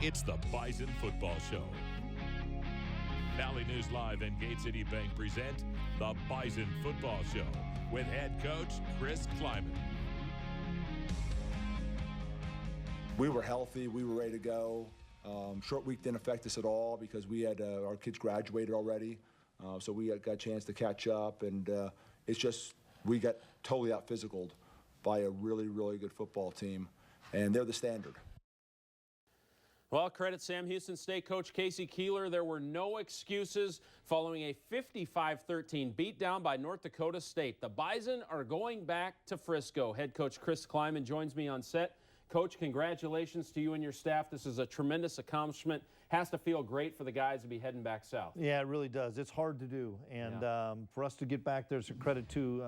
It's the Bison Football Show. Valley News Live and Gate City Bank present the Bison Football Show with head coach Chris Kleiman. We were healthy. We were ready to go. Short week didn't affect us at all because we had our kids graduated already. So we got a chance to catch up, and it's just we got totally out-physicaled by a really, really good football team, and they're the standard. Well, credit Sam Houston State coach Casey Keeler. There were no excuses following a 55-13 beatdown by North Dakota State. The Bison are going back to Frisco. Head coach Chris Kleiman joins me on set. Coach, congratulations to you and your staff. This is a tremendous accomplishment. Has to feel great for the guys to be heading back south. Yeah, it really does. It's hard to do. And for us to get back there, it's a credit to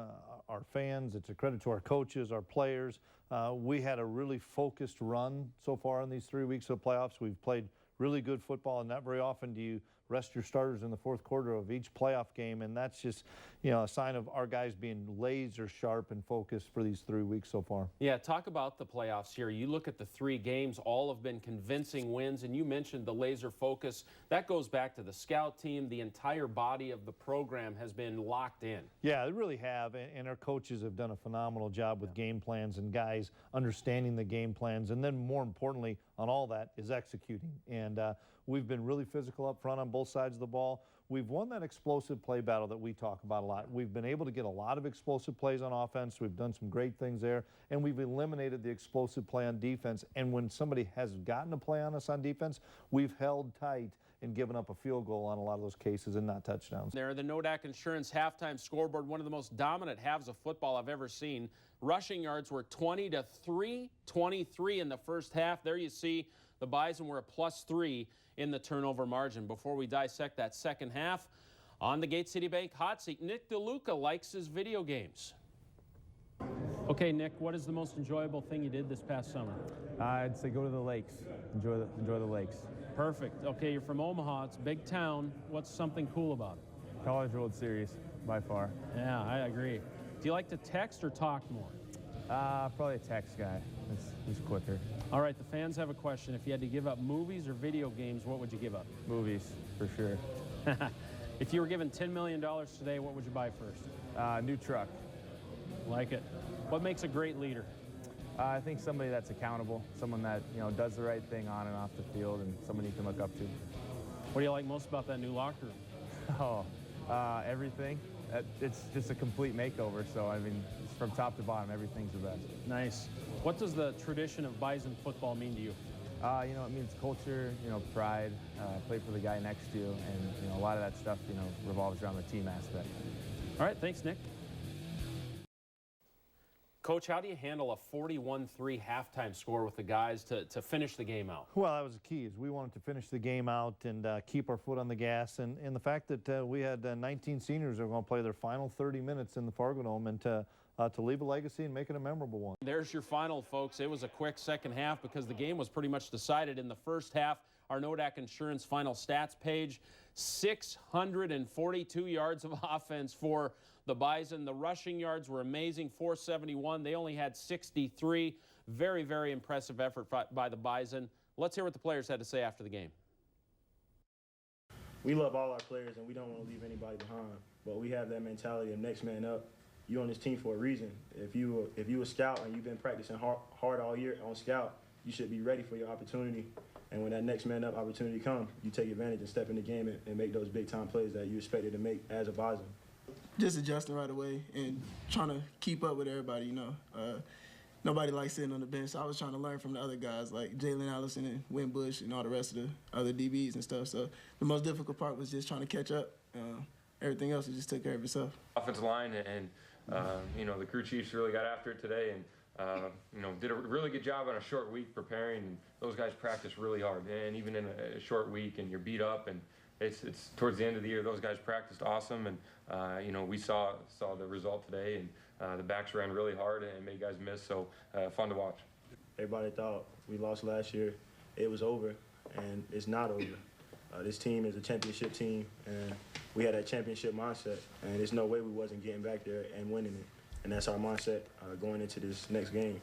our fans. It's a credit to our coaches, our players. We had a really focused run so far in these 3 weeks of playoffs. We've played really good football, and not very often do you rest your starters in the fourth quarter of each playoff game, and that's just, you know, a sign of our guys being laser sharp and focused for these 3 weeks so far. Yeah, talk about the playoffs here. You look at the 3 games, all have been convincing wins, and you mentioned the laser focus. That goes back to the scout team. The entire body of the program has been locked in. Yeah, they really have, and our coaches have done a phenomenal job with game plans and guys understanding the game plans, and then more importantly on all that is executing. And we've been really physical up front on both sides of the ball. We've won that explosive play battle that we talk about a lot. We've been able to get a lot of explosive plays on offense. We've done some great things there, and we've eliminated the explosive play on defense. And when somebody has gotten a play on us on defense, we've held tight and given up a field goal on a lot of those cases and not touchdowns. There, the Nodak Insurance halftime scoreboard, one of the most dominant halves of football I've ever seen. Rushing yards were 20 to 323 in the first half. There you see the Bison were a +3 in the turnover margin. Before we dissect that second half, on the Gate City Bank hot seat, Nick DeLuca likes his video games. Okay, Nick, what is the most enjoyable thing you did this past summer? I'd say go to the lakes. Enjoy the lakes. Perfect. Okay, you're from Omaha. It's a big town. What's something cool about it? College World Series, by far. Yeah, I agree. Do you like to text or talk more? Probably a text guy. He's quicker. All right, the fans have a question. If you had to give up movies or video games, what would you give up? Movies, for sure. If you were given $10 million today, what would you buy first? New truck. Like it. What makes a great leader? I think somebody that's accountable, someone that, you know, does the right thing on and off the field, and someone you can look up to. What do you like most about that new locker room? Everything. It's just a complete makeover, so I mean, from top to bottom, everything's the best. Nice. What does the tradition of Bison football mean to you? You know, it means culture, you know, pride, play for the guy next to you, and, you know, a lot of that stuff, you know, revolves around the team aspect. All right, thanks, Nick. Coach, how do you handle a 41-3 halftime score with the guys to finish the game out? Well, that was the key. Is we wanted to finish the game out and keep our foot on the gas. And the fact that we had 19 seniors that were going to play their final 30 minutes in the Fargo Dome and to leave a legacy and make it a memorable one. There's your final, folks. It was a quick second half because the game was pretty much decided in the first half. Our Nodak Insurance final stats page, 642 yards of offense for the Bison. The rushing yards were amazing, 471. They only had 63. Very, very impressive effort by the Bison. Let's hear what the players had to say after the game. We love all our players, and we don't want to leave anybody behind. But we have that mentality of next man up. You're on this team for a reason. If you a scout and you've been practicing hard all year on scout, you should be ready for your opportunity. And when that next man up opportunity comes, you take advantage and step in the game and make those big time plays that you expected to make as a Bison. Just adjusting right away and trying to keep up with everybody, you know. Nobody likes sitting on the bench, so I was trying to learn from the other guys like Jalen Allison and Win Bush and all the rest of the other DBs and stuff. So the most difficult part was just trying to catch up. Everything else, it just took care of itself. Offensive line and you know, the crew chiefs really got after it today and you know, did a really good job on a short week preparing. And those guys practiced really hard, and even in a short week, and you're beat up, and it's towards the end of the year. Those guys practiced awesome, and you know, we saw the result today, and the backs ran really hard and made guys miss. So fun to watch. Everybody thought we lost last year, it was over, and it's not over. This team is a championship team, and we had that championship mindset, and there's no way we wasn't getting back there and winning it. And that's our mindset going into this next game,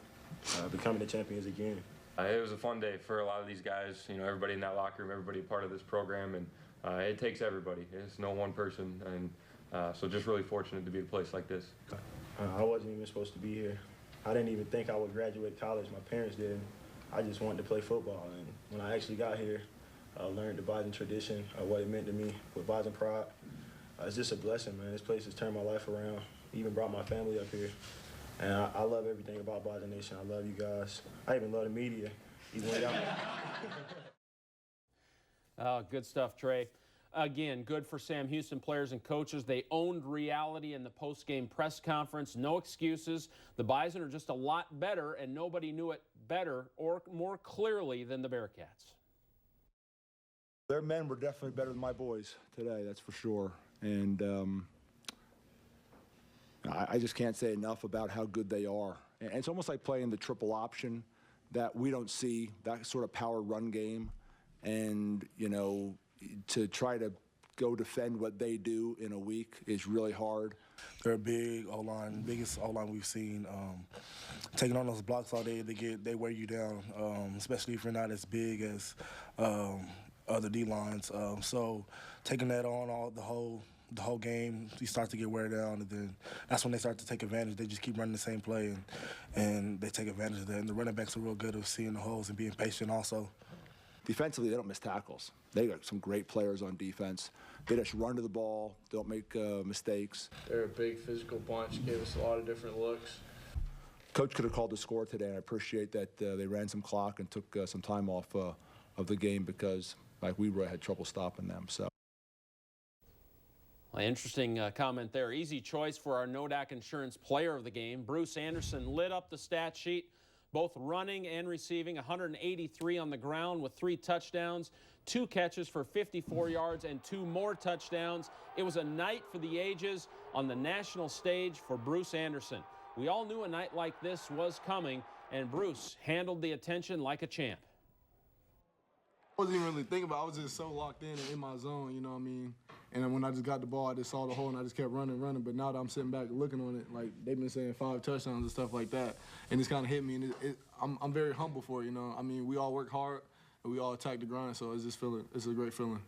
becoming the champions again. It was a fun day for a lot of these guys, you know, everybody in that locker room, everybody part of this program, and it takes everybody. It's no one person, and so just really fortunate to be at a place like this. I wasn't even supposed to be here. I didn't even think I would graduate college. My parents did. I just wanted to play football, and when I actually got here, I learned the Bison tradition, what it meant to me with Bison pride. It's just a blessing, man. This place has turned my life around. Even brought my family up here. And I love everything about Bison Nation. I love you guys. I even love the media. Even when y'all... Oh, good stuff, Trey. Again, good for Sam Houston players and coaches. They owned reality in the post-game press conference. No excuses. The Bison are just a lot better, and nobody knew it better or more clearly than the Bearcats. Their men were definitely better than my boys today, that's for sure. And I just can't say enough about how good they are. And it's almost like playing the triple option that we don't see, that sort of power run game. And, you know, to try to go defend what they do in a week is really hard. They're a big O-line, biggest O-line we've seen. Taking on those blocks all day, they wear you down, especially if you're not as big as other D-lines. So taking that on the whole game, you start to get wear down, and then that's when they start to take advantage. They just keep running the same play, and they take advantage of that. And the running backs are real good at seeing the holes and being patient also. Defensively, they don't miss tackles. They got some great players on defense. They just run to the ball, don't make mistakes. They're a big physical bunch, gave us a lot of different looks. Coach could have called the score today, and I appreciate that they ran some clock and took some time off of the game because we really had trouble stopping them. So. Well, interesting comment there. Easy choice for our NODAC Insurance Player of the Game. Bruce Anderson lit up the stat sheet, both running and receiving, 183 on the ground with 3 touchdowns, 2 catches for 54 yards, and 2 more touchdowns. It was a night for the ages on the national stage for Bruce Anderson. We all knew a night like this was coming, and Bruce handled the attention like a champ. I wasn't even really thinking about it. I was just so locked in my zone, you know what I mean? And then when I just got the ball, I just saw the hole, and I just kept running. But now that I'm sitting back looking on it, like they've been saying 5 touchdowns and stuff like that, and it's kind of hit me. And I'm very humble for it, you know? I mean, we all work hard, and we all attack the grind, so it's a great feeling.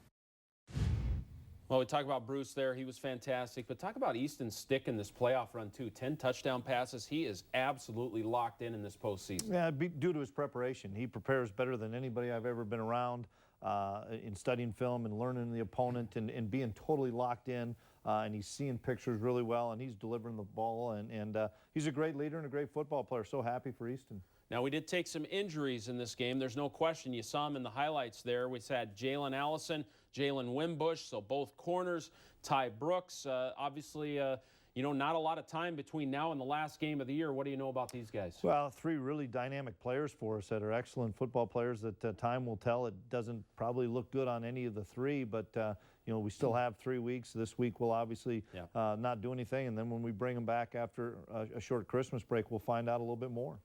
Well, we talk about Bruce there. He was fantastic. But talk about Easton's stick in this playoff run, too. 10 touchdown passes. He is absolutely locked in this postseason. Yeah, due to his preparation. He prepares better than anybody I've ever been around in studying film and learning the opponent and being totally locked in. And he's seeing pictures really well, and he's delivering the ball. And he's a great leader and a great football player. So happy for Easton. Now, we did take some injuries in this game. There's no question. You saw him in the highlights there. We had Jalen Allison, Jalen Wimbush, so both corners. Ty Brooks, obviously, you know, not a lot of time between now and the last game of the year. What do you know about these guys? Well, 3 really dynamic players for us that are excellent football players that time will tell. It doesn't probably look good on any of the 3, but, you know, we still have 3 weeks. This week we'll obviously not do anything, and then when we bring them back after a short Christmas break, we'll find out a little bit more.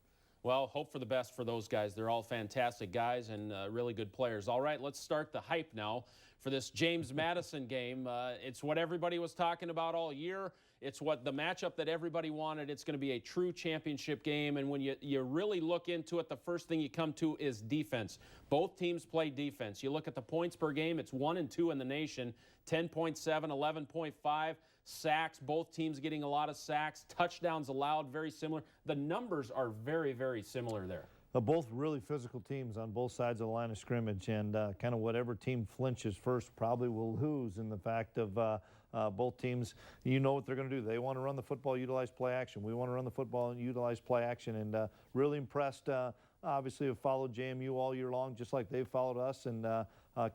Well, hope for the best for those guys. They're all fantastic guys and really good players. All right, let's start the hype now for this James Madison game. It's what everybody was talking about all year. It's what the matchup that everybody wanted. It's going to be a true championship game, and when you really look into it, the first thing you come to is defense. Both teams play defense. You look at the points per game, it's 1 and 2 in the nation, 10.7, 11.5. Sacks, both teams getting a lot of sacks. Touchdowns allowed, very similar. The numbers are very, very similar there. Both really physical teams on both sides of the line of scrimmage, and kind of whatever team flinches first probably will lose in the fact of both teams, you know what they're going to do. They want to run the football, utilize play action. We want to run the football and utilize play action, and really impressed. Obviously, have followed JMU all year long, just like they've followed us, and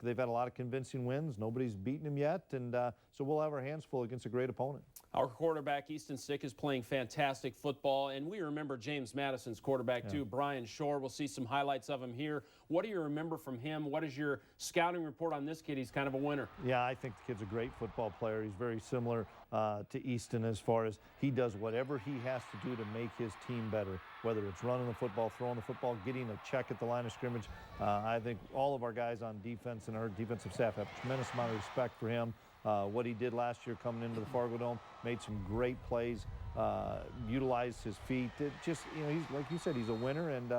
they've had a lot of convincing wins. Nobody's beaten them yet, and so we'll have our hands full against a great opponent. Our quarterback, Easton Stick, is playing fantastic football, and we remember James Madison's quarterback, too, Brian Shore. We'll see some highlights of him here. What do you remember from him? What is your scouting report on this kid? He's kind of a winner. Yeah, I think the kid's a great football player. He's very similar to Easton as far as he does whatever he has to do to make his team better, whether it's running the football, throwing the football, getting a check at the line of scrimmage. I think all of our guys on defense and our defensive staff have a tremendous amount of respect for him. What he did last year coming into the Fargo Dome, made some great plays, utilized his feet. It just, you know, he's, like you said, he's a winner, and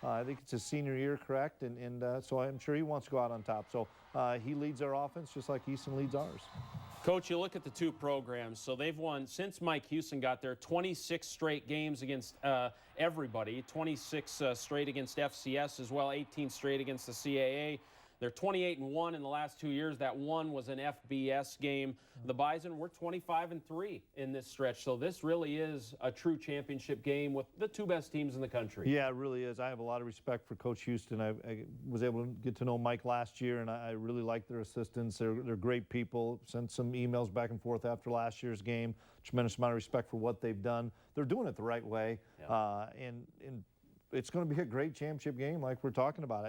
I think it's his senior year, correct? And so I'm sure he wants to go out on top. So he leads our offense just like Easton leads ours. Coach, you look at the two programs. So they've won, since Mike Houston got there, 26 straight games against everybody, 26 straight against FCS as well, 18 straight against the CAA. They're 28-1 in the last 2 years. That one was an FBS game. The Bison were 25-3 in this stretch. So this really is a true championship game with the two best teams in the country. Yeah, it really is. I have a lot of respect for Coach Houston. I was able to get to know Mike last year, and I really like their assistants. They're great people. Sent some emails back and forth after last year's game. Tremendous amount of respect for what they've done. They're doing it the right way. Yeah. And it's going to be a great championship game like we're talking about.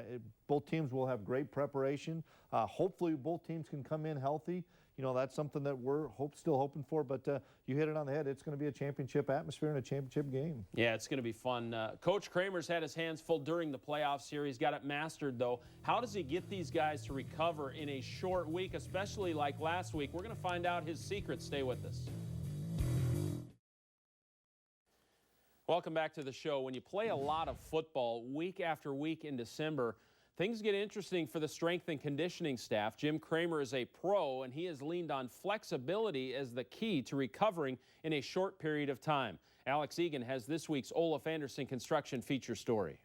Both teams will have great preparation. Hopefully both teams can come in healthy. You know, that's something that we're still hoping for, but you hit it on the head. It's going to be a championship atmosphere and a championship game. Yeah, it's going to be fun. Coach Kramer's had his hands full during the playoffs here. He's got it mastered, though. How does he get these guys to recover in a short week, especially like last week? We're going to find out his secrets. Stay with us. Welcome back to the show. When you play a lot of football week after week in December, things get interesting for the strength and conditioning staff. Jim Kramer is a pro, and he has leaned on flexibility as the key to recovering in a short period of time. Alex Egan has this week's Olaf Anderson Construction feature story.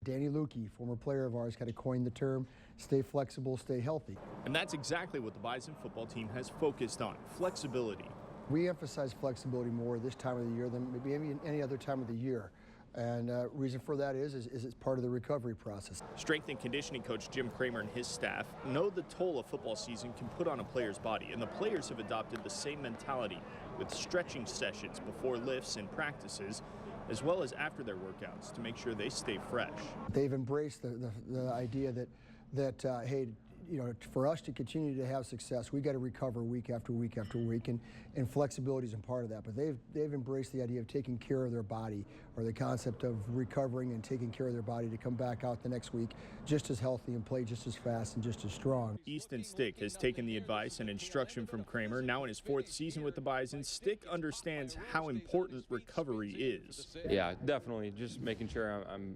Danny Lukey, former player of ours, kind of coined the term, stay flexible, stay healthy. And that's exactly what the Bison football team has focused on, flexibility. We emphasize flexibility more this time of the year than maybe any other time of the year. And reason for that is it's part of the recovery process. Strength and conditioning coach Jim Kramer and his staff know the toll a football season can put on a player's body, and the players have adopted the same mentality with stretching sessions before lifts and practices, as well as after their workouts to make sure they stay fresh. They've embraced the idea that hey, you know, for us to continue to have success, we got to recover week after week after week, and flexibility is a part of that. But they've embraced the idea of taking care of their body, or the concept of recovering and taking care of their body to come back out the next week just as healthy and play just as fast and just as strong. Easton Stick has taken the advice and instruction from Kramer. Now in his 4th season with the Bison, Stick understands how important recovery is. Yeah, definitely. Just making sure I'm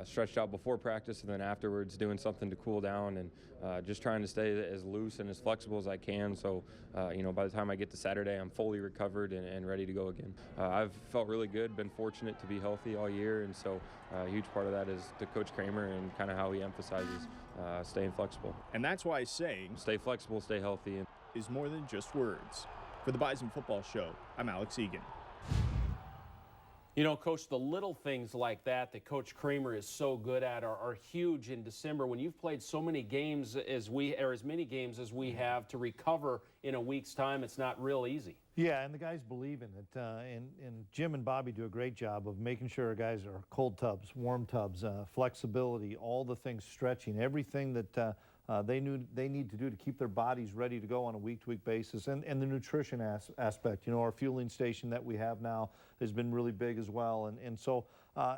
stretched out before practice, and then afterwards doing something to cool down, and just trying to stay as loose and as flexible as I can, so you know, by the time I get to Saturday, I'm fully recovered and ready to go again. I've felt really good, been fortunate to be healthy all year, and so a huge part of that is to Coach Kramer and kind of how he emphasizes staying flexible. And that's why saying stay flexible, stay healthy is more than just words. For the Bison Football Show, I'm Alex Egan. You know, Coach, the little things like that Coach Kramer is so good at are huge in December. When you've played so many games as many games as we have, to recover in a week's time, it's not real easy. Yeah, and the guys believe in it. And Jim and Bobby do a great job of making sure our guys are cold tubs, warm tubs, flexibility, all the things, stretching, everything that they need to do to keep their bodies ready to go on a week-to-week basis. And the nutrition aspect, you know, our fueling station that we have now has been really big as well. And so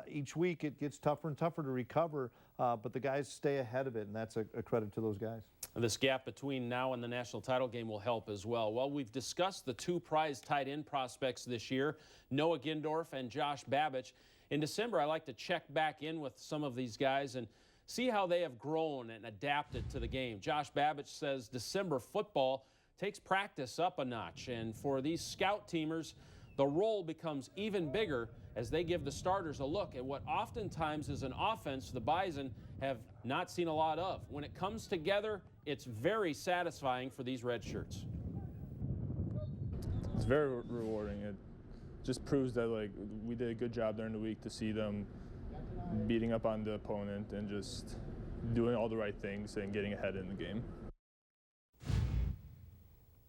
each week it gets tougher and tougher to recover, but the guys stay ahead of it, and that's a credit to those guys. This gap between now and the national title game will help as well. Well, we've discussed the two prize tight end prospects this year, Noah Gindorf and Josh Babich. In December, I like to check back in with some of these guys and see how they have grown and adapted to the game. Josh Babich says December football takes practice up a notch, and for these scout teamers, the role becomes even bigger as they give the starters a look at what oftentimes is an offense the Bison have not seen a lot of. When it comes together, it's very satisfying for these red shirts. It's very rewarding. It just proves that we did a good job during the week to see them beating up on the opponent and just doing all the right things and getting ahead in the game.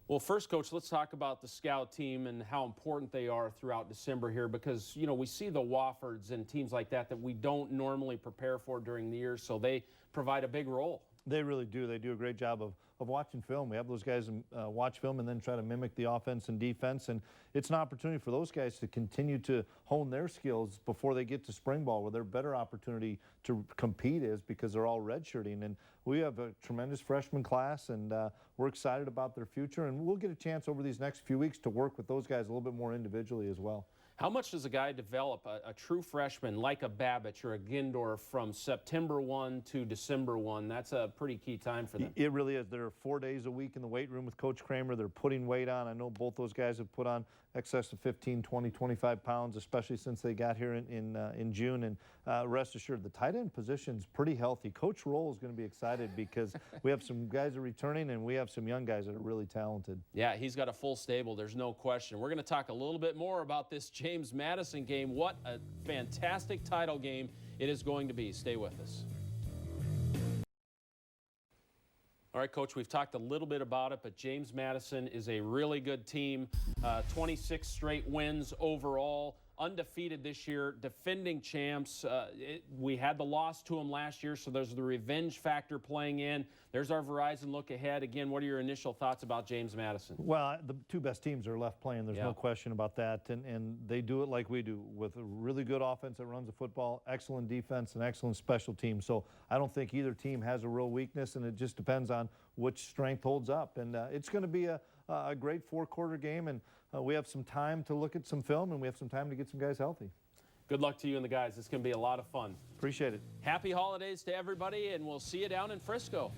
Well, first, Coach, let's talk about the scout team and how important they are throughout December here, because, you know, we see the Woffords and teams like that we don't normally prepare for during the year, so they provide a big role. They really do. They do a great job of watching film. We have those guys watch film and then try to mimic the offense and defense, and it's an opportunity for those guys to continue to hone their skills before they get to spring ball, where their better opportunity to compete is, because they're all redshirting. And we have a tremendous freshman class, and we're excited about their future, and we'll get a chance over these next few weeks to work with those guys a little bit more individually as well. How much does a guy develop, a true freshman like a Babbage or a Gindorf, from September 1 to December 1? That's a pretty key time for them. It really is. They're 4 days a week in the weight room with Coach Kramer. They're putting weight on. I know both those guys have put on excess of 15, 20, 25 pounds, especially since they got here in June. And rest assured, the tight end position's pretty healthy. Coach Roll is going to be excited because we have some guys that are returning and we have some young guys that are really talented. Yeah, he's got a full stable. There's no question. We're going to talk a little bit more about this James Madison game. What a fantastic title game it is going to be. Stay with us. All right, Coach, we've talked a little bit about it, but James Madison is a really good team. 26 straight wins overall, undefeated this year, defending champs. We had the loss to them last year, so there's the revenge factor playing in. There's our Verizon look ahead. Again, what are your initial thoughts about James Madison? Well, the two best teams are left playing. There's no question about that. And they do it like we do, with a really good offense that runs the football, excellent defense, and excellent special teams. So I don't think either team has a real weakness, and it just depends on which strength holds up. And it's going to be a great four-quarter game, and we have some time to look at some film, and we have some time to get some guys healthy. Good luck to you and the guys. It's going to be a lot of fun. Appreciate it. Happy holidays to everybody, and we'll see you down in Frisco.